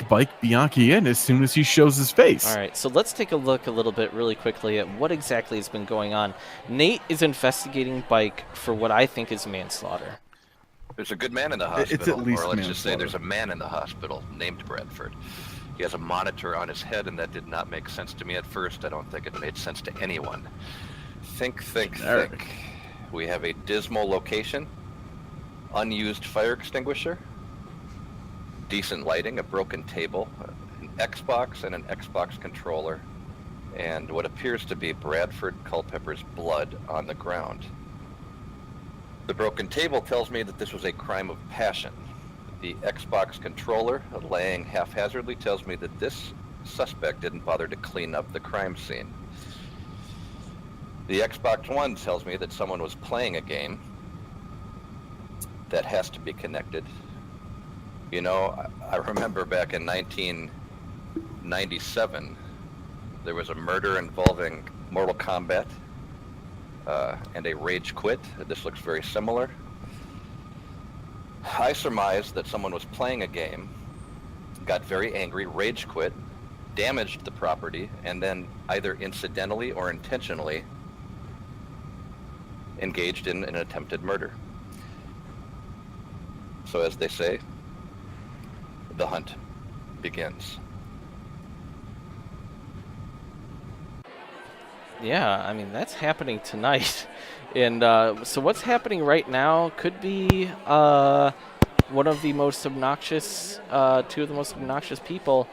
bike Bianchi in as soon as he shows his face. All right, so let's take a look a little bit really quickly at what exactly has been going on. Nate is investigating Bike for what I think is manslaughter. There's a good man in the hospital, It's at least or let's just say manslaughter. there's a man in the hospital named Bradford. He has a monitor on his head, and that did not make sense to me at first. I don't think it made sense to anyone. Think. We have a dismal location, unused fire extinguisher, decent lighting, a broken table, an Xbox and an Xbox controller, and what appears to be Bradford Culpepper's blood on the ground. The broken table tells me that this was a crime of passion. The Xbox controller, laying haphazardly, tells me that this suspect didn't bother to clean up the crime scene. The Xbox One tells me that someone was playing a game that has to be connected. You know, I remember back in 1997, there was a murder involving Mortal Kombat and a rage quit. This looks very similar. I surmise that someone was playing a game, got very angry, rage quit, damaged the property, and then either incidentally or intentionally engaged in an attempted murder. So as they say, the hunt begins. Yeah, I mean, that's happening tonight. And so what's happening right now could be one of the most obnoxious, two of the most obnoxious people.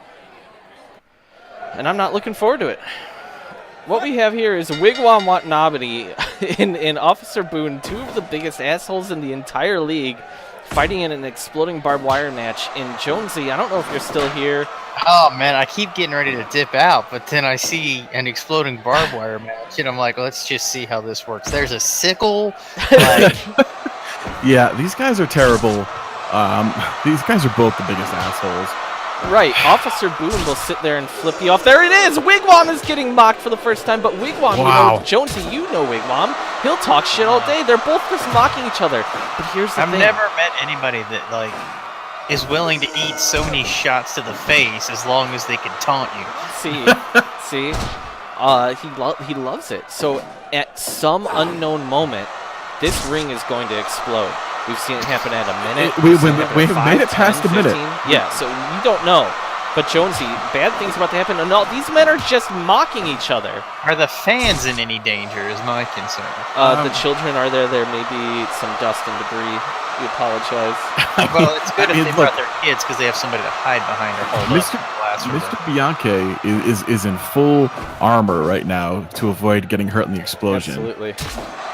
And I'm not looking forward to it. What we have here is Wigwamm and Officer and Officer Boon, two of the biggest assholes in the entire league, fighting in an exploding barbed wire match. And Jonesy, I don't know if you're still here. Oh man, I keep getting ready to dip out, but then I see an exploding barbed wire match, and I'm like, let's just see how this works. There's a sickle. Like, Yeah, these guys are terrible. These guys are both the biggest assholes. Right, Officer Boon will sit there and flip you off. There it is! Wigwamm is getting mocked for the first time, but Wigwamm, Wow. you know, Jonesy, you know Wigwamm. He'll talk shit all day. They're both just mocking each other. But here's the I've thing. never met anybody that like is willing to eat so many shots to the face as long as they can taunt you. See, he loves it. So at some unknown moment, this ring is going to explode. We've seen it happen at a minute. We've made it past a minute. Yeah, so we don't know. But Jonesy, bad things about to happen. And all these men are just mocking each other. Are the fans in any danger is my concern. The children are there. There may be some dust and debris. We apologize. Well, it's good if they brought their kids because they have somebody to hide behind or hold up. Mr. Bianchi is in full armor right now to avoid getting hurt in the explosion. Absolutely.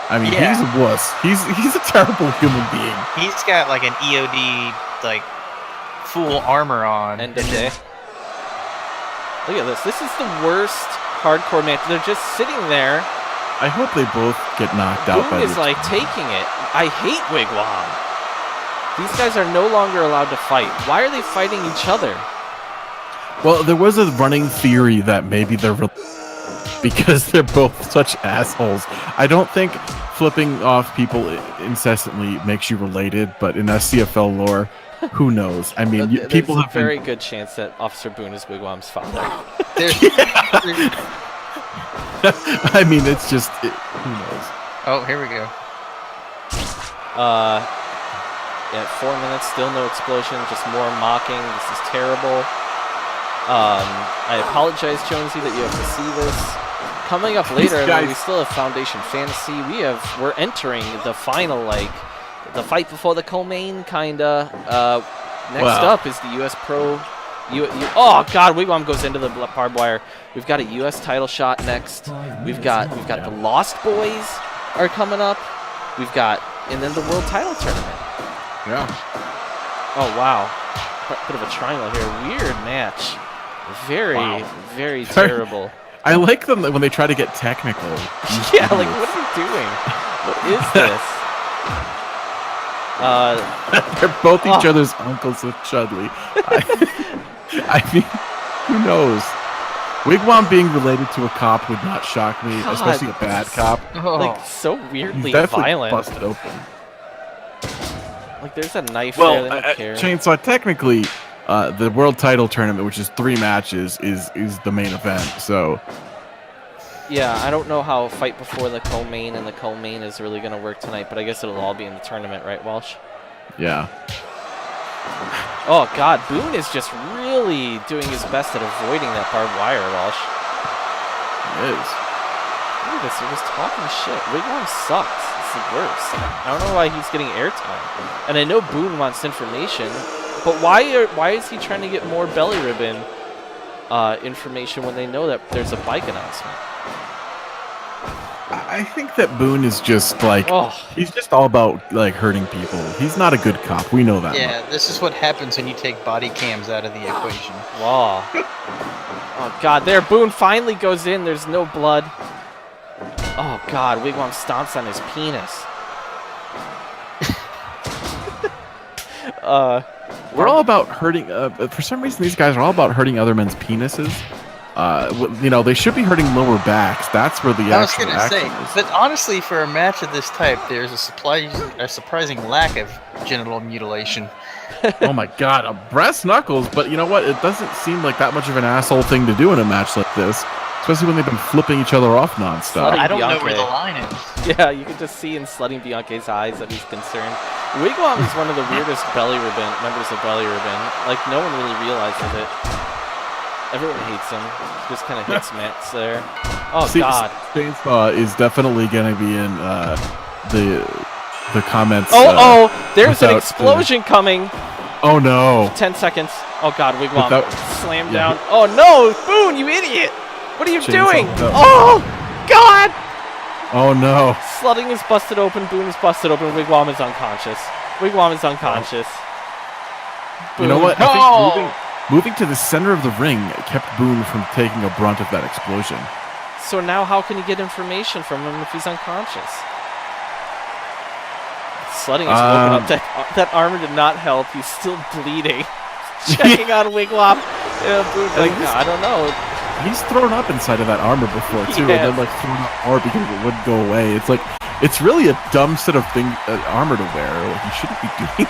I mean, Yeah. he's a wuss. He's a terrible human being. He's got like an EOD like full armor on. End of day. Look at this. This is the worst hardcore match. They're just sitting there. I hope they both get knocked out by Boon is this. like taking it. I hate Wigwamm. These guys are no longer allowed to fight. Why are they fighting each other? Well, there was a running theory that maybe they're because they're both such assholes. I don't think flipping off people incessantly makes you related, but in SCFL lore, who knows? I mean, people There's have a very good chance that Officer Boon is Wigwamm's father. I mean, it's just who knows? Oh, here we go. Yeah, 4 minutes, still no explosion, just more mocking. This is terrible. I apologize, Jonesy, that you have to see this. Coming up later, I mean, we still have Foundation Fantasy. We're entering the final, like, the fight before the co-main, kinda. Next up is the U.S. Pro. Oh God, Wigwamm goes into the barbed wire. We've got a U.S. title shot next. We've got the Lost Boys are coming up. And then the World Title Tournament. Yeah. Oh wow, bit of a triangle here. Weird match. Very terrible. I like them when they try to get technical. Yeah, like what are you doing? What is this? They're both each other's uncles with Chudley. I mean, who knows? Wigwamm being related to a cop would not shock me, especially a bad cop. Like so weirdly He's definitely violent. busted open. Like there's a knife there. They don't care. Chainsaw, technically, the world title tournament, which is 3 matches, is the main event. So Yeah, I don't know how fight before the co-main and the co-main is really going to work tonight, but I guess it'll all be in the tournament, right, Walsh? yeah. Oh, God, Boon is just really doing his best at avoiding that barbed wire, Walsh. It is. Look at this, they're just talking shit. Wigwamm sucks. It's the worst. I don't know why he's getting airtime. And I know Boon wants information, but why is he trying to get more belly ribbon information when they know that there's a bike announcement? I think that Boone is just like he's just all about like hurting people. He's not a good cop. We know that. Yeah, this is what happens when you take body cams out of the equation. Wow. Oh God, there Boone finally goes in. There's no blood. Oh God, Wigwamm stomps on his penis. We're all about hurting. For some reason, these guys are all about hurting other men's penises. You know, they should be hurting lower backs. That's where the actual action is. But honestly, for a match of this type, there's a surprising lack of genital mutilation. Oh my God, breast knuckles. But you know what? It doesn't seem like that much of an asshole thing to do in a match like this, especially when they've been flipping each other off nonstop. I don't know where the line is. Yeah, you can just see in Slutting Bianche's eyes that he's concerned. Wigwamm is one of the weirdest members of Belly Ribbon. Like, no one really realizes it. Everyone hates him. Just kind of hits Mets there. Oh, God. Chainsaw is definitely going to be in the comments. There's an explosion coming. Oh, no. 10 seconds. Oh, God, Wigwamm slammed down. Yeah. Oh, no, Boone, you idiot. What are you doing? No. Oh, God. Oh, no. Slutting is busted open. Boone is busted open. Wigwamm is unconscious. Wigwamm is unconscious. You know what? I think moving to the center of the ring kept Boone from taking a brunt of that explosion. So now how can you get information from him if he's unconscious? Slutting is woken up. That armor did not help. He's still bleeding. Checking on Wigwamm. Boone, I don't know. He's thrown up inside of that armor before too, and then like thrown up more because it wouldn't go away. It's like it's really a dumb set of armor to wear. Like, you shouldn't be doing